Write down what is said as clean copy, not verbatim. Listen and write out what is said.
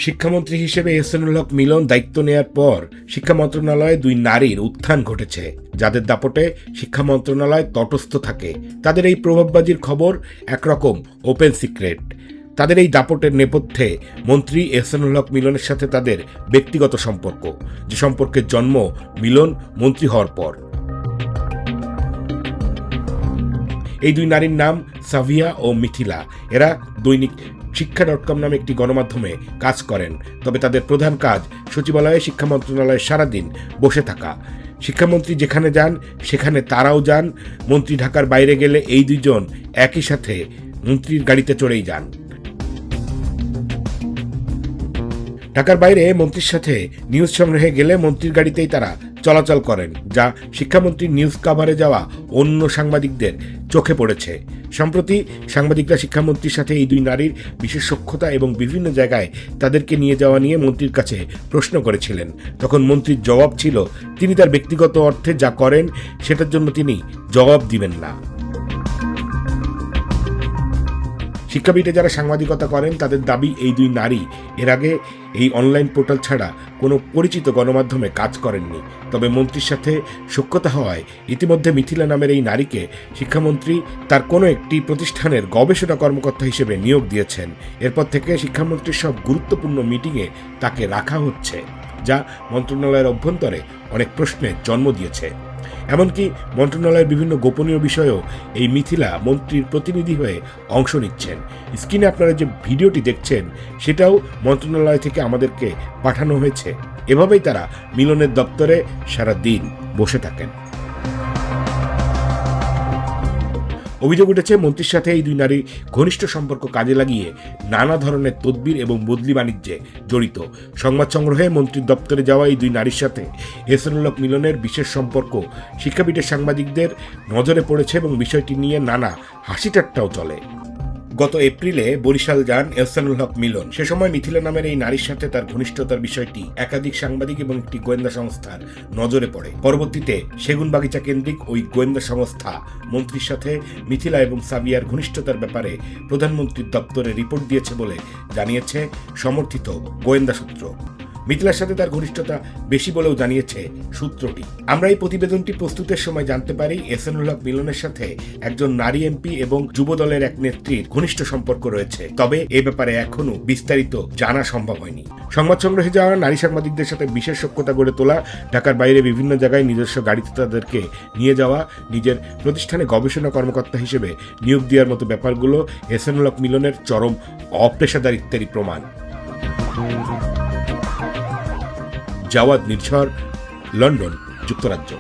শিক্ষামন্ত্রী হিসেবে এহসানুল হক মিলন দায়িত্ব নেয়ার পর শিক্ষা মন্ত্রণালয়ে দুই নারীর উত্থান ঘটেছে, যাদের দাপটে শিক্ষা মন্ত্রণালয় তটস্থ থাকে। তাদের এই প্রভাববাজির খবর একরকম ওপেন সিক্রেট। তাদের এই দাপটের নেপথ্যে মন্ত্রী এহসানুল হক মিলনের সাথে তাদের ব্যক্তিগত সম্পর্ক, যে সম্পর্কের জন্ম মিলন মন্ত্রী হওয়ার পর। এই দুই নারীর নাম সাভিয়া ও মিথিলা। এরা দৈনিক শিক্ষা.com নামে একটি গণমাধ্যমে কাজ করেন, তবে তাদের প্রধান কাজ সচিবালয়ে শিক্ষা মন্ত্রণালয়ে সারাদিন বসে থাকা। শিক্ষামন্ত্রী যেখানে যান সেখানে তারাও যান। মন্ত্রী ঢাকার বাইরে গেলে এই দুইজন একই সাথে মন্ত্রীর গাড়িতে চড়েই যান। ঢাকার বাইরে মন্ত্রীর সাথে নিউজ সংগ্রহে গেলে মন্ত্রীর গাড়িতেই তারা চলাচল করেন, যা শিক্ষামন্ত্রীর নিউজ কাভারে যাওয়া অন্য সাংবাদিকদের চোখে পড়েছে। সম্প্রতি সাংবাদিকরা শিক্ষামন্ত্রীর সাথে এই দুই নারীর বিশেষ সখ্যতা এবং বিভিন্ন জায়গায় তাদেরকে নিয়ে যাওয়া নিয়ে মন্ত্রীর কাছে প্রশ্ন করেছিলেন। তখন মন্ত্রীর জবাব ছিল, তিনি তার ব্যক্তিগত অর্থে যা করেন সেটার জন্য তিনি জবাব দিবেন না। শিক্ষাবিদে যারা সাংবাদিকতা করেন তাদের দাবি, এই দুই নারী এর আগে এই অনলাইন পোর্টাল ছাড়া কোনো পরিচিত গণমাধ্যমে কাজ করেননি। তবে মন্ত্রীর সাথে সখ্যতা হওয়ায় ইতিমধ্যে মিথিলা নামের এই নারীকে শিক্ষামন্ত্রী তার কোনো একটি প্রতিষ্ঠানের গবেষণা কর্মকর্তা হিসেবে নিয়োগ দিয়েছেন। এরপর থেকে শিক্ষামন্ত্রীর সব গুরুত্বপূর্ণ মিটিংয়ে তাকে রাখা হচ্ছে, যা মন্ত্রণালয়ের অভ্যন্তরে অনেক প্রশ্নের জন্ম দিয়েছে। এমনকি মন্ত্রণালয়ের বিভিন্ন গোপনীয় বিষয়েও এই মিথিলা মন্ত্রীর প্রতিনিধি হয়ে অংশ নিচ্ছেন। স্ক্রিনে আপনারা যে ভিডিওটি দেখছেন সেটাও মন্ত্রণালয় থেকে আমাদেরকে পাঠানো হয়েছে। এভাবেই তারা মিলনের দপ্তরে সারা দিন বসে থাকেন। অভিযোগ উঠেছে মন্ত্রীর সাথে এই দুই নারী ঘনিষ্ঠ সম্পর্ক কাজে লাগিয়ে নানা ধরনের তদবির এবং বদলি বাণিজ্যে জড়িত। সংবাদ সংগ্রহে মন্ত্রীর দপ্তরে যাওয়া এই দুই নারীর সাথে এহসানুল হক মিলনের বিশেষ সম্পর্ক শিক্ষাপীঠের সাংবাদিকদের নজরে পড়েছে এবং বিষয়টি নিয়ে নানা হাসি ঠাট্টাও চলে। গত এপ্রিলে বরিশাল যান এহসানুল হক মিলন। সে সময় মিথিলা নামের এই নারীর সাথে তার ঘনিষ্ঠতার বিষয়টি একাধিক সাংবাদিক এবং একটি গোয়েন্দা সংস্থার নজরে পড়ে। পরবর্তীতে সেগুনবাগিচা কেন্দ্রিক ওই গোয়েন্দা সংস্থা মন্ত্রীর সাথে মিথিলা এবং সাবিয়ার ঘনিষ্ঠতার ব্যাপারে প্রধানমন্ত্রীর দপ্তরে রিপোর্ট দিয়েছে বলে জানিয়েছে সমর্থিত গোয়েন্দা সূত্র। মিথিলার সাথে তার ঘনিষ্ঠতা বেশি বলেও জানিয়েছে সূত্রটি। আমরা এই প্রতিবেদনটি প্রস্তুতের সময় জানতে পারি এহসানুল হক মিলনের সাথে একজন নারী এমপি এবং যুব দলের এক নেত্রীর ঘনিষ্ঠ সম্পর্ক রয়েছে, তবে এ ব্যাপারে এখনো বিস্তারিত জানা সম্ভব হয়নি। সংবাদ সংগ্রহে যাওয়া নারী সাংবাদিকদের সাথে বিশেষ সখ্যতা গড়ে তোলা, ঢাকার বাইরে বিভিন্ন জায়গায় নিজস্ব গাড়িতে তাদেরকে নিয়ে যাওয়া, নিজের প্রতিষ্ঠানে গবেষণা কর্মকর্তা হিসেবে নিয়োগ দেওয়ার মতো ব্যাপারগুলো এহসানুল হক মিলনের চরম অপেশাদারিত্বেরই প্রমাণ। জাওয়াদ নির্ঝর, লন্ডন, যুক্তরাজ্য।